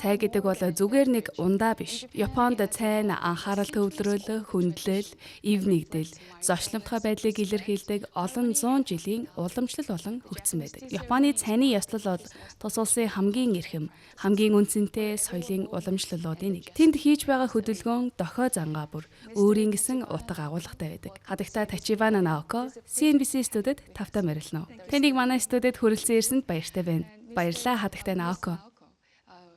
Цай гэдэг бол зүгээр нэг ундаа биш. Японд цай нь анхаарал төвлөрөл, хүндлэл, ив нэгдэл, зочломтгой байдлыг илэрхийлдэг олон зуун жилийн уламжлал болон хөгжсөн байдаг. Японы цайны ёслол бол тус улсын хамгийн эрхэм, хамгийн үнцэнтэй соёлын уламжлалуудын нэг. Тэнд хийж байгаа хөдөлгөөн дохой зангаа бүр өөрийн гэсэн утга агуулгатай байдаг. Хадагта Тачибана Наоко CNBC студид тавтаа морилно. Тэнийг манай студид хүрэлцэн ирсэнд баяртай байна. Баярлалаа хадагта Наоко.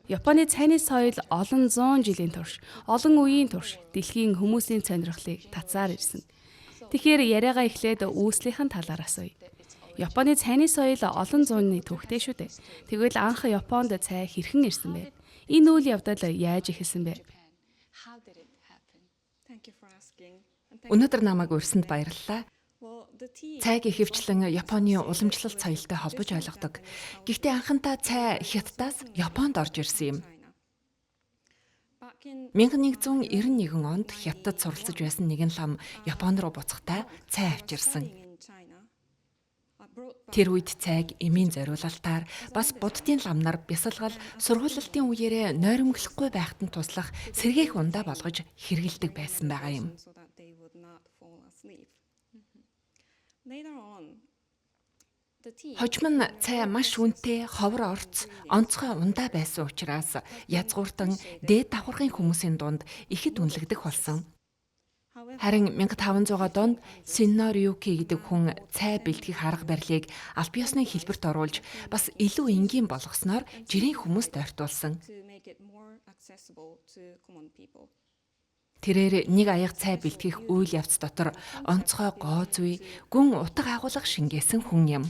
Японы цайны соёл олон зуун жилийн турш, олон үеийн турш дэлхийн хүмүүсийн сонирхлыг татсаар ирсэн. Тэгэхээр яриагаа эхлээд үүслийнхэн талаар асууя. Японы цайны соёл олон зууны түүхтэй шүү дээ. Тэгвэл анх Японд цай хэрхэн ирсэн бэ? Энэ үйл явдал яаж эхэлсэн бэ? Өнөөдөр намайг урьсанд баярлалаа. Цайг ихэвчлэн Японы уламжлалт соёлтой холбож ойлгодог. Гэхдээ анхандаа цай Хятадаас Японд орж ирсэн юм. 1191 онд Хятадд суралцж байсан нэгэн лам Японд руу буцахдаа цай авчирсан. Тэр үед цайг эмийн зориулалтаар бас буддын ламнаар бясалгал сургуулалтын үеэрээ нойрмоглохгүй байхад нь туслах сэргээх ундаа болгож хэрэгэлдэг байсан байгаа юм. Хожим нь цай маш үнэтэй, ховор орц, онцгой ундаа байсан учраас язгууртан дээд давхаргын хүмүүсийн дунд ихэд үнэлэгдэх болсон. Харин 1500-аад онд Синнориюки гэдэг хүн цай бэлтгэх арга барилыг аль биесны хэлбэрт оруулж бас илүү энгийн болгосноор жирийн хүмүүст ойртуулсан. Тэрээр нэг аяга цай бэлтгэх үйл явц дотор онцгой гоо зүй, гүн утга агуулга шингээсэн хүн юм.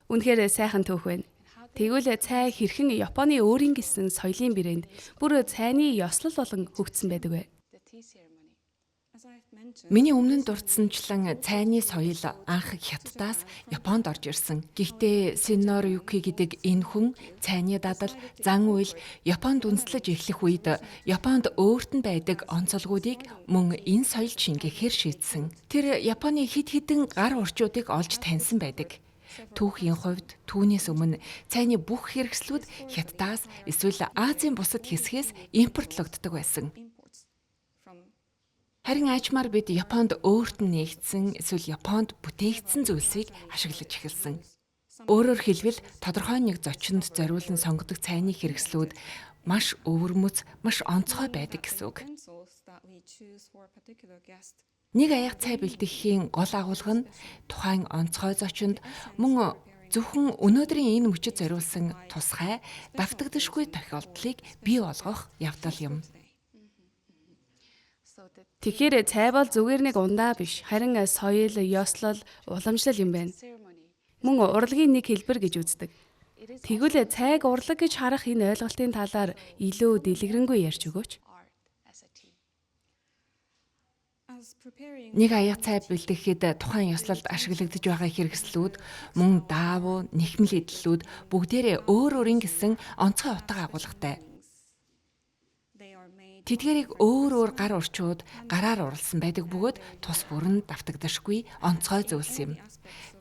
Үнэхээр сайхан түүх байна. Тэгвэл цай хэрхэн Японы өөрийн гэсэн соёлын брэнд бүр цайны ёслол болон хөгжсөн байдаг вэ? Миний өмнө нь дурдсанчлан цайны соёл анх Хятадаас Японд орж ирсэн. Гэхдээ Синнориюки гэдэг энэ хүн цайны дадал, зан үйл Японд үндэслэж эхлэх үед Японд өөрт нь байдаг онцлогуудыг мөн энэ соёлд шингээхээр шийдсэн. Тэр Японы хэд хэдэн гар орчуудыг олж таньсан байдаг. Түүхийн хувьд түүнээс өмнө цайны бүх хэрэгслүүд Хятадаас эсвэл Азийн бусад хэсгээс импортлогддог байсан. Харин аажмаар бид Японд өөрт нь нээгдсэн эсвэл Японд бүтээгдсэн зүйлсийг ашиглаж эхэлсэн. Өөрөөр хэлбэл тодорхой нэг зочинд зориулан сонгодог цайны хэрэгслүүд маш өвөрмөц, маш онцгой байдаг гэсэн үг. Нэг аяга цай бэлтгэхийн гол агуулга нь тухайн онцгой зочинд мөн зөвхөн өнөөдрийн энэ мөчөд зориулсан тусгай, давтагдашгүй тохиолдлыг бий болгох явдал юм. Тэгэхээр цай бол зүгээр нэг ундаа биш, харин соёл, ёслол, уламжлал юм байна. Мөн урлагийн нэг хэлбэр гэж үздэг. Тэгвэл цайг урлаг гэж харах энэ ойлголтын талаар илүү дэлгэрэнгүй ярьж өгөөч. Нэг аяга цай бэлтгэхэд тухайн ёслолд ашиглагдж байгаа хэрэгслүүд мөн даавуу, нэхмэл эдлүүд бүгдээрээ өөр өөрийн гэсэн онцгой утга агуулгатай. Тэдгээрийг өөр өөр гар орчууд гараар урлсан байдаг бөгөөд тус бүрэн давтагдашгүй онцгой зүйлс юм.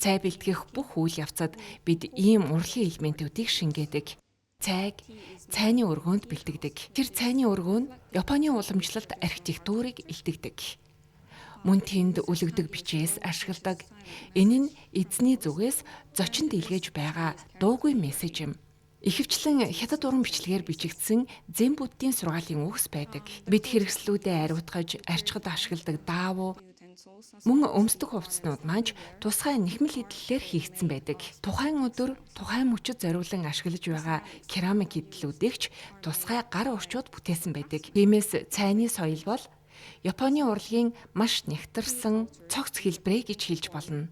Цай бэлтгэх бүх үйл явцад бид ийм урлагийн элементүүдийг шингээдэг. Цайг цайны өргөөнд бэлтгэдэг. Тэр цайны өргөө нь Японы уламжлалт архитектурыг илтгэдэг. Мөн тэнд үлэгдэг бичээс ашигладаг. Энэ нь эзний зүгээс зочинд илгээж байгаа дуугүй мессеж юм. Ихэвчлэн хятад уран бичлэгээр бичигдсэн зэн буддийн сургаалын үгс байдаг. Бид хэрэгслүүдэд ариутгаж, арчхад ашигладаг даавуу, мөн өмсдөх хувцснууд маань тусгай нэхмэл эдлэлээр хийгдсэн байдаг. Тухайн өдөр тухайн мөчөд зориулан ашиглаж байгаа керамик эдлүүдэгч тусгай гар орчууд бүтээсэн байдаг. Тиймээс цайны соёл бол Японы урлагийн маш нэгтарсан цогц хэлбэрэ гэж хэлж болно.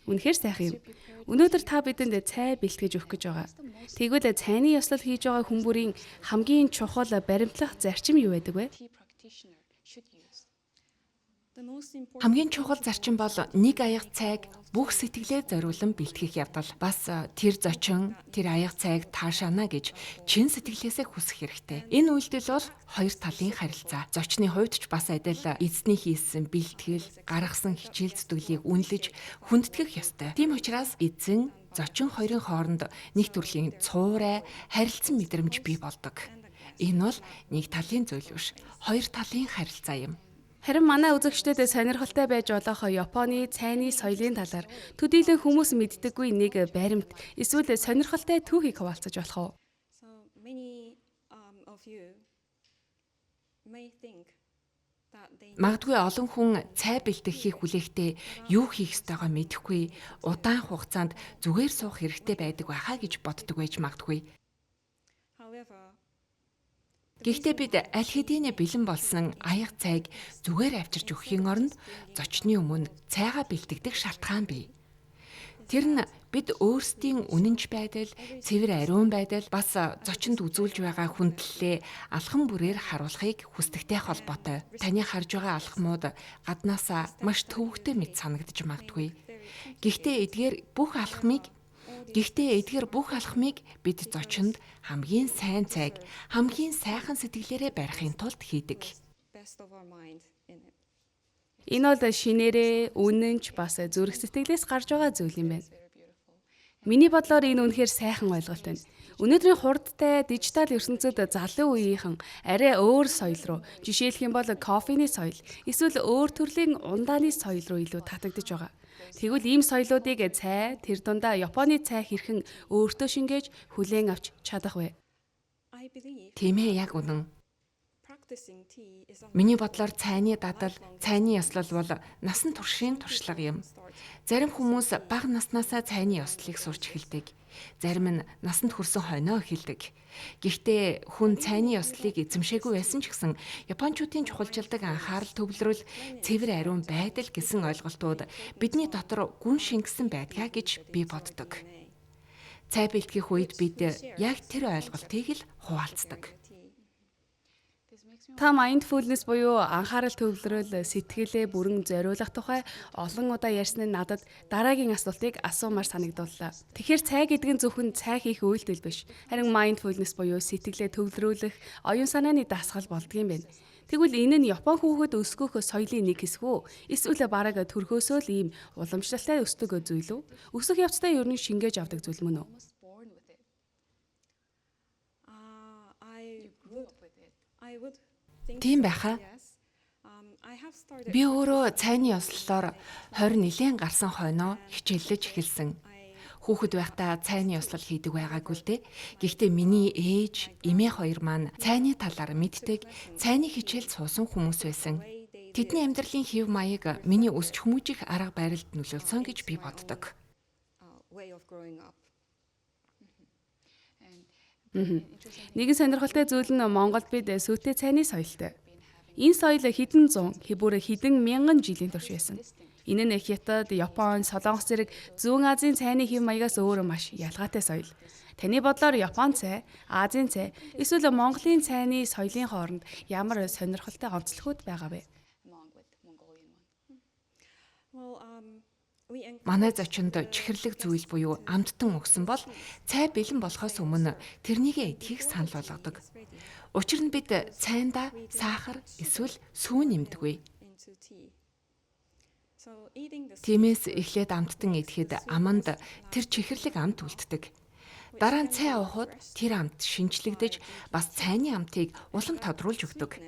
Үнэхээр сайхан юм. Өнөөдөр та бидэнд цай бэлтгэж өгөх гэж байгаа. Тэгвэл цайны ёслол хийж байгаа хүмүүрийн хамгийн чухал баримтлах зарчим юу байдаг вэ? Хамгийн чухал зарчим бол нэг аяга цайг бүх сэтгэлээр зориулан бэлтгэх явдал. Бас тэр зочин тэр аяга цайг таашаана гэж чин сэтгэлээсээ хүсэх хэрэгтэй. Энэ үйлдэл бол хоёр талын харилцаа. Зочны хувьд ч бас адил эзний хийсэн бэлтгэл, гаргасан хичээл зүтгэлийг үнэлж хүндэтгэх ёстой. Тийм учраас эзэн зочин хоёрын хооронд нэг төрлийн цуурай, харилцан мэдрэмж бий болдог. Энэ бол нэг талын зүйл биш, хоёр талын харилцаа юм. Харин манай үзэгчдэд сонирхолтой байж болох Японы цайны соёлын талаар төдийлөн хүмүүс мэддэггүй нэг баримт эсвэл сонирхолтой түүхийг хуваалцаж болох уу? So many of you may think that they Магадгүй олон хүн цай бэлтгэхийг хүлээхдээ юу хийх ёстойгоо мэдэхгүй, удаан хугацаанд зүгээр суух хэрэгтэй байдаг байхаа гэж боддог байж магадгүй. however Гэхдээ бид аль хэдийн бэлэн болсон аяга цайг зүгээр авчирч өгөхийн оронд зочны өмнө цайгаа бэлтгэдэг шалтгаан бий. Тэр нь бид өөрсдийн үнэнч байдал, цэвэр ариун байдал, бас зочинд үзүүлж байгаа хүндлэлээ алхам бүрээр харуулахыг хүсдэгтэй холбоотой. Таны харж байгаа алхмууд гаднаасаа маш төвөгтэй мэт санагдаж магадгүй. Гэхдээ эдгээр бүх алхмыг бид зочинд хамгийн сайн цайг, хамгийн сайхан сэтгэлээрээ барихын тулд хийдэг. best of our mind in it. Энэ бол шинээрээ үнэнч бас зүрх сэтгэлээс гарч байгаа зүйл юм байна. Миний бодлоор энэ үнэхээр сайхан ойлголт байна. Өнөөдрийн хурдтай дижитал ертөнцид залуу үеийнхэн арай өөр соёл руу, жишээлх юм бол кофений соёл, эсвэл өөр төрлийн ундааны соёл руу илүү татагдж байгаа. Тэгвэл ийм соёлоодыг цай, тэр дундаа Японы цай хэрхэн өөртөө шингээж хүлээн авч чадах вэ? I believe Тийм ээ, яг үнэн. practicing tea is a Миний бодлоор цайны дадал, цайны ёслол бол насан туршийн туршлага юм. Зарим хүмүүс бага наснаасаа цайны ёслолыг сурч эхэлдэг. Зарим нь насанд хүрсэн хойноо эхэлдэг. Гэхдээ хүн цайны ёслолыг эзэмшээгүй байсан ч гэсэн Япончуудын чухалчилдаг анхаарал төвлөрөл, цэвэр ариун байдал гэсэн ойлголтууд бидний дотор гүн шингэсэн байдгаа гэж би боддог. Цай бэлтгэх үед бид яг тэр ойлголтыг л хуваалцдаг. Та mindfulness буюу анхаарал төвлөрөл сэтгэлээ бүрэн зориулах тухай олон удаа ярьсан нь надад дараагийн асуултыг асуумаар санагдууллаа. Тэгэхээр цай гэдэг нь зөвхөн цай хийх үйлдэл биш. Харин mindfulness буюу сэтгэлээ төвлөрүүлэх, оюун санааны дасгал болдгийм байна. Тэгвэл энэ нь Япон хүүхэд өсгөх соёлын нэг хэсэг үү? Эсвэл бараг төрхөөсөө л ийм уламжлалтай өсдөг зүйл үү? Өсөх явцдаа ер нь шингээж авдаг зүйл мөн үү? I would think Тийм so, байхаа. yes. I have started Би өөрөө цайны ёслолоор 20 нилийн гарсан хойноо хичээллэж эхэлсэн. Хүүхэд байхдаа цайны ёслол хийдэг байгаагүй л дээ. Гэхдээ миний ээж, эмээ хоёр маань цайны талаар мэддэг, цайны хичээлд суусан хүмүүс байсан. Тэдний амьдралын хэв маяг миний өсч хүмүүжих арга барилд нөлөөлсөн гэж би боддог. way of growing up. Нэгэн сонирхолтой зүйл нь Монголд бид сүйтэй цайны соёлтой. Энэ соёл хэдэн зуун, бүр хэдэн мянган жилийн турш байсан. Энэ нь Хятад, Япон, Солонгос зэрэг Зүүн Азийн цайны хэв маягаас өөр маш ялгаатай соёл. Таны бодлоор Япон цай, Азийн цай, эсвэл Монголын цайны соёлын хооронд ямар сонирхолтой онцлогуд байгаа вэ? Well, we Манай зочинд чихэрлэг зүйл буюу амттан өгсөн бол цай бэлэн болохоос өмнө тэрнийгээ идэхийг санал болгодог. Учир нь бид цайнда сахар эсвэл сүүн нэмдэггүй. into tea. So eating the Тиймээс эхлээд амттан идэхэд аманд тэр чихэрлэг амт үлддэг. Дараа нь цай уухад тэр амт шинжлэгдэж бас цайны амтыг улам тодруулж өгдөг.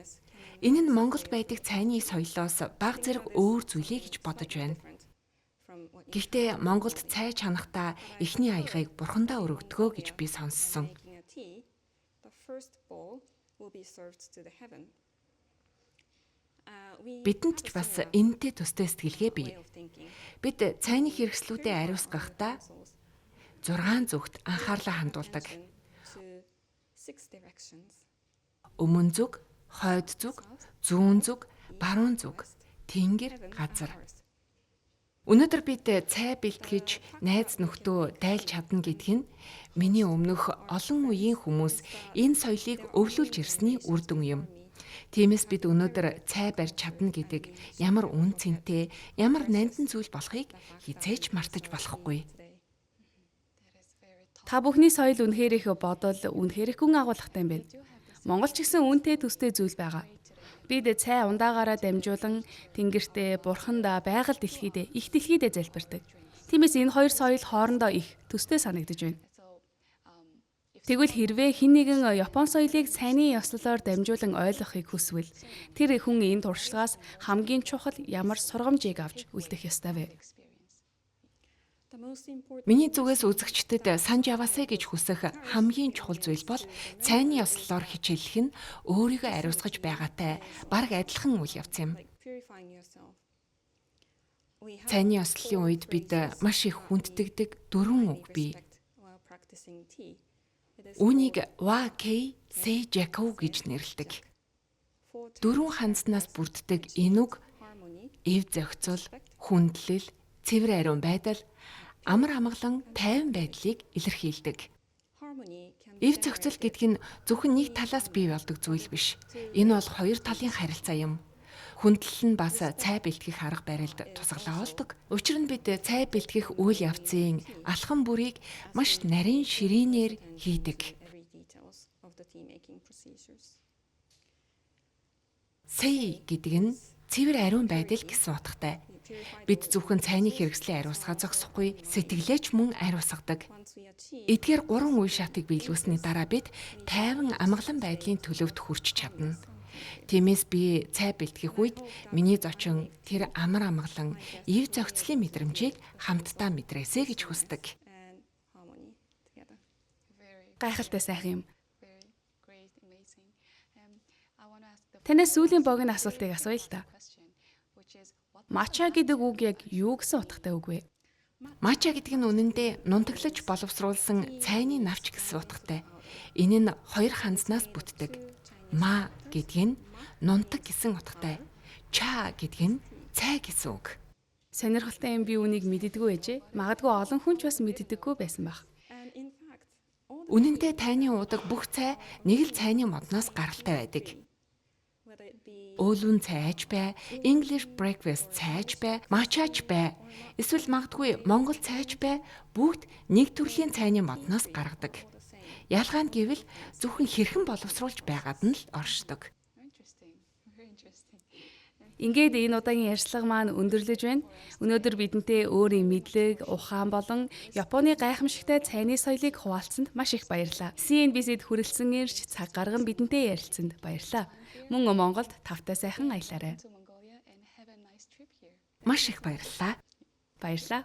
Энэ нь Монголд байдаг цайны соёлоос бага зэрэг өөр зүйлээ гэж бодож байна. from what Гэхдээ Монголд цай чанахтаа эхний аягыг бурхандаа өргөдгөө гэж би сонссон. making a tea, the first bowl will be served to the heaven. Бидэнд ч бас энэтэй төстэй сэтгэлгээ бий. way of thinking. Бид цайны хэрэгслүүдэд ариусгахдаа 6 зүгт анхаарлаа хандуулдаг. To 6 directions. Өмнө зүг, хойд зүг, зүүн зүг, баруун зүг, тэнгэр, газар. Өнөөдөр бид цай бэлтгэж найз нөхдөө дайлж чадна гэдг нь миний өмнөх олон үеийн хүмүүс энэ соёлыг өвлүүлж ирсний үр дүн юм. Тиймээс бид өнөөдөр цай барьж чадна гэдэг ямар үн цэнтэй, ямар нандин зүйл болохыг хизээч мартаж болохгүй. Та бүхний соёл үнэхээр их бодол, үнэхээр их гүн агуулгатай юм байна. Монгол ч гэсэн үнэтэй төстэй зүйл байгаа. Бид цай ундаагаараа дамжуулан тэнгэртээ, бурхандаа, байгаль дэлхийдээ, их дэлхийдээ залбирдаг. Тиймээс энэ хоёр соёл хоорондоо их төстэй санагдаж байна. Тэгвэл хэрвээ хэн нэгэн Япон соёлыг сайнны ёслолоор дамжуулан ойлгохыг хүсвэл тэр хүн энэ туршлагаас хамгийн чухал ямар сургамжийг авч үлдэх ёстой вэ? Миний зүгээс үзэгчдэд санж яваасай гэж хүсэх хамгийн чухал зүйл бол цайны ёслолоор хичээллэх нь өөрийгөө ариусгаж байгаатай бараг адилхан үйл явц юм. Цайны ёслолын үед бид маш их хүнддэгдэг 4 үг бий. Үүнийг Wa-kei Seijaku гэж нэрлэдэг. 4 хандаснаас бүрддэг энэ үг эв зохицол, хүндлэл, цэвэр ариун байдал, амар амгалан тайван байдлыг илэрхийлдэг. Эв зохицол гэдэг нь зөвхөн нэг талаас бий болдог зүйл биш. Энэ бол хоёр талын харилцаа юм. Хүндлэл нь бас цай бэлтгэх арга барилд тусгалаа болдог. Учир нь бид цай бэлтгэх үйл явцын алхам бүрийг маш нарийн ширээнээр хийдэг. Сэй гэдэг нь цэвэр ариун байдал гэсэн утгатай. Бид зөвхөн цайны хэрэгслээ ариусгаа зогсохгүй, сэтгэлээч мөн ариусгадаг. Эдгээр 3 үе шатыг биелүүлсэний дараа бид тайван амгалан байдлын төлөвт хүрч чадна. Тиймээс би цай бэлтгэх үед миний зочин тэр амар амгалан эв зохицлын мэдрэмжийг хамтдаа мэдрээсэй гэж хүсдэг. Гайхалтай сайхан юм. Танаас сүүлийн богино асуултыг асууя л да. Мача гэдэг үг яг юу гэсэн утгатай үг вэ? Мача гэдэг нь үнэндээ нунтаглаж боловсруулсан цайны навч гэсэн утгатай. Энэ нь 2 хандаснаас бүтдэг. Ма гэдэг нь нунтаг гэсэн утгатай. Ча гэдэг нь цай гэсэн үг. Сонирхолтой юм, би үнийг мэддэггүй ээжээ. Магадгүй олон хүн ч бас мэддэггүй байсан байх. Үнэндээ тайны уудаг бүх цай нэг л цайны модноос гаралтай байдаг. Өөлүүн цайч бай, English breakfast цайч бай, мачач бай. Эсвэл магадгүй Монгол цайч бай, бүгд нэг төрлийн цайны модноос гаргадаг. Ялгаа нь гэвэл зөвхөн хэрхэн боловсруулж байгаад нь л оршдог. Ингээд энэ удаагийн ярьцлага маань өндөрлөж байна. Өнөөдөр бидэнтэй өөрийн мэдлэг, ухаан болон Японы гайхамшигтай цайны соёлыг хуваалцсанд маш их баярлалаа. CNBC-д хүрэлцэн ирж цаг гарган бидэнтэй ярилцсанд баярлалаа. Мөн Монголд тавтай сайхан аялаарай. Маш их баярлалаа. Баярлалаа.